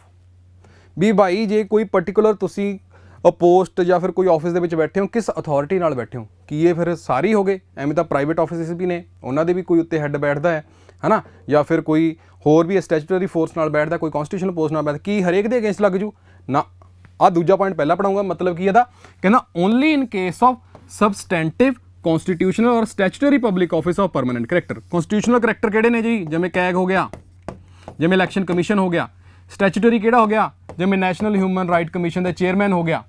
ਵੀ ਭਾਈ ਜੇ ਕੋਈ ਪਾਰਟਿਕੂਲਰ ਤੁਸੀਂ ਪੋਸਟ ਜਾਂ ਫਿਰ ਕੋਈ ਆਫਿਸ ਦੇ ਵਿੱਚ ਬੈਠੇ ਹੋ, ਕਿਸ ਅਥਾਰਟੀ ਨਾਲ ਬੈਠੇ ਹੋ? ਕੀ ਇਹ ਫਿਰ ਸਾਰੇ ਹੀ ਹੋ ਗਏ? ਐਵੇਂ ਤਾਂ ਪ੍ਰਾਈਵੇਟ ਆਫਿਸਿਸ ਵੀ ਨੇ, ਉਹਨਾਂ ਦੇ ਵੀ ਕੋਈ ਉੱਤੇ ਹੈੱਡ ਬੈਠਦਾ ਹੈ ਨਾ, ਜਾਂ ਫਿਰ ਕੋਈ ਹੋਰ ਵੀ ਸਟੈਚੂਟਰੀ ਫੋਰਸ ਨਾਲ ਬੈਠਦਾ, ਕੋਈ ਕਨਸਟੀਟਿਊਸ਼ਨਲ ਪੋਸਟ ਨਾਲ ਬੈਠਦਾ, ਕੀ ਹਰੇਕ ਦੇ ਅਗੇਂਸਟ ਲੱਗ ਜੂ? ਨਾ। ਆਹ ਦੂਜਾ ਪੁਆਇੰਟ ਪਹਿਲਾਂ ਪੜਾਉਂਗਾ, ਮਤਲਬ ਕੀ ਇਹਦਾ? ਕਹਿੰਦਾ only in case of substantive constitutional or statutory public office of permanent character. Constitutional character ਕਿਹੜੇ ਨੇ ਜੀ? ਜਿਵੇਂ ਕੈਗ ਹੋ ਗਿਆ, ਜਿਵੇਂ ਇਲੈਕਸ਼ਨ ਕਮਿਸ਼ਨ ਹੋ ਗਿਆ। ਸਟੈਚੂਟਰੀ ਕਿਹੜਾ ਹੋ ਗਿਆ? ਜਿਵੇਂ ਨੈਸ਼ਨਲ ਹਿਊਮਨ ਰਾਈਟ ਕਮਿਸ਼ਨ ਦੇ ਚੇਅਰਮੈਨ ਹੋ ਗਿਆ।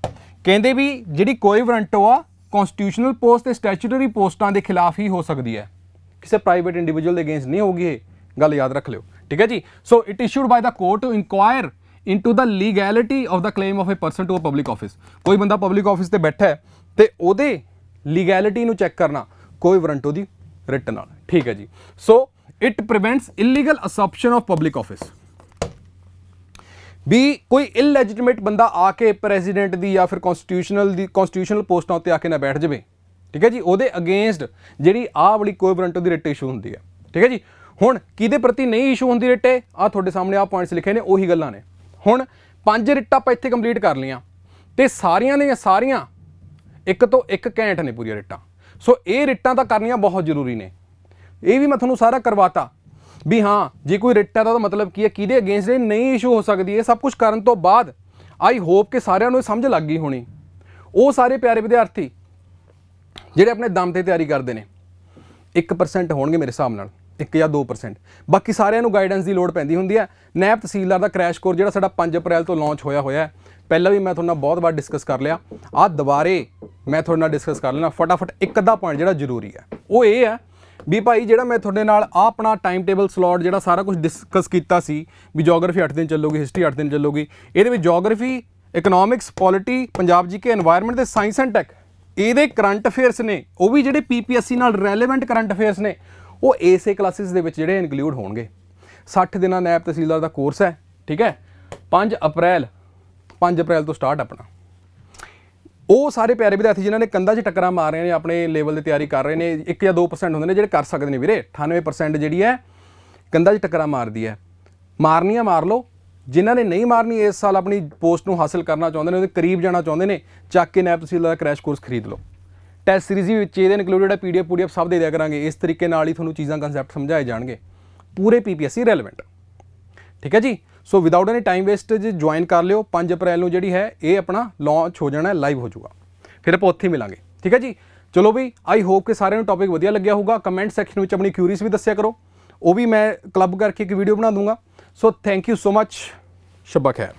ਕਹਿੰਦੇ ਵੀ ਜਿਹੜੀ ਕੋਈ ਵਾਰੰਟੋ ਆ ਕਨਸਟੀਟਿਊਸ਼ਨਲ ਪੋਸਟ ਤੇ ਸਟੈਚੂਟਰੀ ਪੋਸਟਾਂ ਦੇ ਖਿਲਾਫ ਹੀ ਹੋ ਸਕਦੀ ਹੈ, ਕਿਸੇ ਪ੍ਰਾਈਵੇਟ ਇੰਡੀਵਿਜੂਅਲ ਦੇ ਅਗੇਂਸਟ ਨਹੀਂ ਹੋਊਗੀ। ਇਹ ਗੱਲ ਯਾਦ ਰੱਖ ਲਿਓ, ਠੀਕ ਹੈ ਜੀ। So it issued by the court to inquire into the legality of the claim of a person to a public office. ਕੋਈ ਬੰਦਾ ਪਬਲਿਕ ਆਫਿਸ ਤੇ ਬੈਠਾ ਹੈ ਤੇ ਉਹਦੇ ਲੀਗੈਲਿਟੀ ਨੂੰ ਚੈੱਕ ਕਰਨਾ ਕੋਈ ਵਾਰੰਟੋ ਦੀ ਰਿਟ ਨਾਲ, ਠੀਕ ਹੈ ਜੀ। So it prevents illegal assumption of public office. ਵੀ ਕੋਈ ਇਲੈਜੀਟਿਮੇਟ ਬੰਦਾ ਆ ਕੇ ਪ੍ਰੈਜ਼ੀਡੈਂਟ ਦੀ ਜਾਂ ਫਿਰ ਕਨਸਟੀਟਿਊਸ਼ਨਲ ਪੋਸਟਾਂ ਉੱਤੇ ਆ ਕੇ ਨਾ ਬੈਠ ਜਾਵੇ, ਠੀਕ ਹੈ ਜੀ। ਉਹਦੇ ਅਗੇਂਸਟ ਜਿਹੜੀ ਆਹ ਵਾਲੀ ਕੋਈ ਵਾਰੰਟੋ ਦੀ ਰਿਟ ਇਸ਼ੂ ਹੁੰਦੀ ਹੈ, ਠੀਕ ਹੈ ਜੀ। ਹੁਣ ਕਿਹਦੇ ਪ੍ਰਤੀ ਨਹੀਂ ਇਸ਼ੂ ਹੁੰਦੀ ਰਿਟ? ਆਹ ਤੁਹਾਡੇ ਸਾਹਮਣੇ ਆਹ ਪੁਆਇੰਟਸ ਲਿਖੇ ਨੇ, ਉਹੀ ਗੱਲਾਂ ਨੇ। ਹੁਣ 5 ਰਿਟਾਂ ਆਪਾਂ ਇੱਥੇ ਕੰਪਲੀਟ ਕਰ ਲਈਆਂ ਤੇ ਸਾਰੀਆਂ ਦੀਆਂ ਸਾਰੀਆਂ ਇੱਕ ਤੋਂ ਇੱਕ ਘੈਂਟ ਨੇ ਪੂਰੀਆਂ ਰਿਟਾਂ। ਸੋ ਇਹ ਰਿਟਾਂ ਤਾਂ ਕਰਨੀਆਂ ਬਹੁਤ ਜ਼ਰੂਰੀ ਨੇ। ਇਹ ਵੀ ਮੈਂ ਤੁਹਾਨੂੰ ਸਾਰਾ ਕਰਵਾਤਾ ਵੀ ਹਾਂ, ਜੇ ਕੋਈ ਰਿਟ ਹੈ ਤਾਂ ਉਹਦਾ ਮਤਲਬ ਕੀ ਹੈ, ਕਿਹਦੇ ਅਗੇਂਸਟ ਇਹ ਨਹੀਂ ਇਸ਼ੂ ਹੋ ਸਕਦੀ। ਇਹ ਸਭ ਕੁਝ ਕਰਨ ਤੋਂ ਬਾਅਦ ਆਈ ਹੋਪ ਕਿ ਸਾਰਿਆਂ ਨੂੰ ਇਹ ਸਮਝ ਲੱਗ ਗਈ ਹੋਣੀ। ਉਹ ਸਾਰੇ ਪਿਆਰੇ ਵਿਦਿਆਰਥੀ ਜਿਹੜੇ ਆਪਣੇ ਦਮ ਤੇ ਤਿਆਰੀ ਕਰਦੇ ਨੇ 1% ਹੋਣਗੇ ਮੇਰੇ ਹਿਸਾਬ ਨਾਲ, 1 ਜਾਂ 2%। ਬਾਕੀ ਸਾਰਿਆਂ ਨੂੰ ਗਾਈਡੈਂਸ ਦੀ ਲੋੜ ਪੈਂਦੀ ਹੁੰਦੀ ਹੈ। ਨਾਇਬ ਤਹਿਸੀਲਦਾਰ ਦਾ ਕ੍ਰੈਸ਼ ਕੋਰਸ ਜਿਹੜਾ ਸਾਡਾ 5 ਅਪ੍ਰੈਲ ਤੋਂ ਲਾਂਚ ਹੋਇਆ ਹੈ, ਪਹਿਲਾਂ ਵੀ ਮੈਂ ਤੁਹਾਡੇ ਨਾਲ ਬਹੁਤ ਵਾਰ ਡਿਸਕਸ ਕਰ ਲਿਆ, ਆਹ ਦੁਬਾਰੇ ਮੈਂ ਤੁਹਾਡੇ ਨਾਲ ਡਿਸਕਸ ਕਰ ਲੈਣਾ। ਫਟਾਫਟ ਇੱਕ ਅੱਧਾ ਪੁਆਇੰਟ ਜਿਹੜਾ ਜ਼ਰੂਰੀ ਹੈ ਉਹ ਇਹ ਹੈ ਵੀ ਭਾਈ, ਜਿਹੜਾ ਮੈਂ ਤੁਹਾਡੇ ਨਾਲ ਆਪਣਾ ਟਾਈਮ ਟੇਬਲ ਸਲੋਟ ਜਿਹੜਾ ਸਾਰਾ ਕੁਝ ਡਿਸਕਸ ਕੀਤਾ ਸੀ ਵੀ ਜੀਓਗ੍ਰਾਫੀ 8 ਦਿਨ ਚੱਲੂਗੀ, ਹਿਸਟਰੀ 8 ਦਿਨ ਚੱਲੂਗੀ, ਇਹਦੇ ਵਿੱਚ geography, economics, polity, Punjab GK, environment ਤੇ ਸਾਇੰਸ ਐਂਡ ਟੈਕ, ਇਹਦੇ ਕਰੰਟ ਅਫੇਅਰਸ ਨੇ, ਉਹ ਵੀ ਜਿਹੜੇ ਪੀਪੀਐਸਸੀ ਨਾਲ ਰੈਲੇਵੈਂਟ ਕਰੰਟ ਅਫੇਅਰਸ ਨੇ, ਉਹ ਇਸੇ ਕਲਾਸਿਸ ਦੇ ਵਿੱਚ ਜਿਹੜੇ ਇਨਕਲੂਡ ਹੋਣਗੇ। 60 ਦਿਨਾਂ ਨਾਇਬ ਤਹਿਸੀਲਦਾਰ ਦਾ ਕੋਰਸ ਹੈ, ਠੀਕ ਹੈ। 5 ਅਪ੍ਰੈਲ ਤੋਂ ਸਟਾਰਟ ਆਪਣਾ। ਉਹ ਸਾਰੇ ਪਿਆਰੇ ਵਿਦਿਆਰਥੀ ਜਿਨ੍ਹਾਂ ਨੇ ਕੰਧਾਂ 'ਚ ਟੱਕਰਾਂ ਮਾਰ ਰਹੇ ਨੇ, ਆਪਣੇ ਲੈਵਲ ਦੀ ਤਿਆਰੀ ਕਰ ਰਹੇ ਨੇ, 1 ਜਾਂ 2% ਹੁੰਦੇ ਨੇ ਜਿਹੜੇ ਕਰ ਸਕਦੇ ਨੇ ਵੀਰੇ। 98% ਜਿਹੜੀ ਹੈ ਕੰਧਾਂ 'ਚ ਟੱਕਰਾਂ ਮਾਰਦੀ ਹੈ। ਮਾਰਨੀਆਂ ਮਾਰ ਲਓ। ਜਿਨ੍ਹਾਂ ਨੇ ਨਹੀਂ ਮਾਰਨੀ, ਇਸ ਸਾਲ ਆਪਣੀ ਪੋਸਟ ਨੂੰ ਹਾਸਿਲ ਕਰਨਾ ਚਾਹੁੰਦੇ ਨੇ, ਉਹਦੇ ਕਰੀਬ ਜਾਣਾ ਚਾਹੁੰਦੇ ਨੇ, ਚੱਕ ਕੇ ਨਾਇਬ ਤਹਿਸੀਲਦਾਰ ਦਾ ਕ੍ਰੈਸ਼ ਕੋਰਸ ਖਰੀਦ ਲਓ। ਟੈਸਟ ਸੀਰੀਜ਼ ਵੀ ਵਿੱਚ ਇਹਦੇ ਇਨਕਲੂਡਡ ਹੈ, PDF ਸਭ ਦੇ ਦਿਆ ਕਰਾਂਗੇ। ਇਸ ਤਰੀਕੇ ਨਾਲ ਹੀ ਤੁਹਾਨੂੰ ਚੀਜ਼ਾਂ ਕਨਸੈਪਟ ਸਮਝਾਏ ਜਾਣਗੇ, ਪੂਰੇ PPSC ਰੈਲੇਵੈਂਟ, ਠੀਕ ਹੈ ਜੀ। So without any time waste join ਕਰ ਲਿਓ। 5 ਅਪ੍ਰੈਲ ਨੂੰ ਜਿਹੜੀ ਹੈ ਇਹ ਆਪਣਾ ਲਾਂਚ ਹੋ ਜਾਣਾ, ਲਾਈਵ ਹੋ ਜਾਊਗਾ, ਫਿਰ ਆਪਾਂ ਉੱਥੇ ਮਿਲਾਂਗੇ, ਠੀਕ ਹੈ ਜੀ। ਚਲੋ ਵੀ, ਆਈ ਹੋਪ ਕਿ ਸਾਰਿਆਂ ਨੂੰ ਟੌਪਿਕ ਵਧੀਆ ਲੱਗਿਆ ਹੋਊਗਾ। ਕਮੈਂਟ ਸੈਕਸ਼ਨ ਵਿੱਚ ਆਪਣੀ ਕਿਊਰੀਜ਼ ਵੀ ਦੱਸਿਆ ਕਰੋ, ਉਹ ਵੀ ਮੈਂ ਕਲੱਬ ਕਰਕੇ ਇੱਕ ਵੀਡੀਓ ਬਣਾ ਦੂੰਗਾ। So thank you so much, ਸ਼ੱਬਾ ਖੈਰ।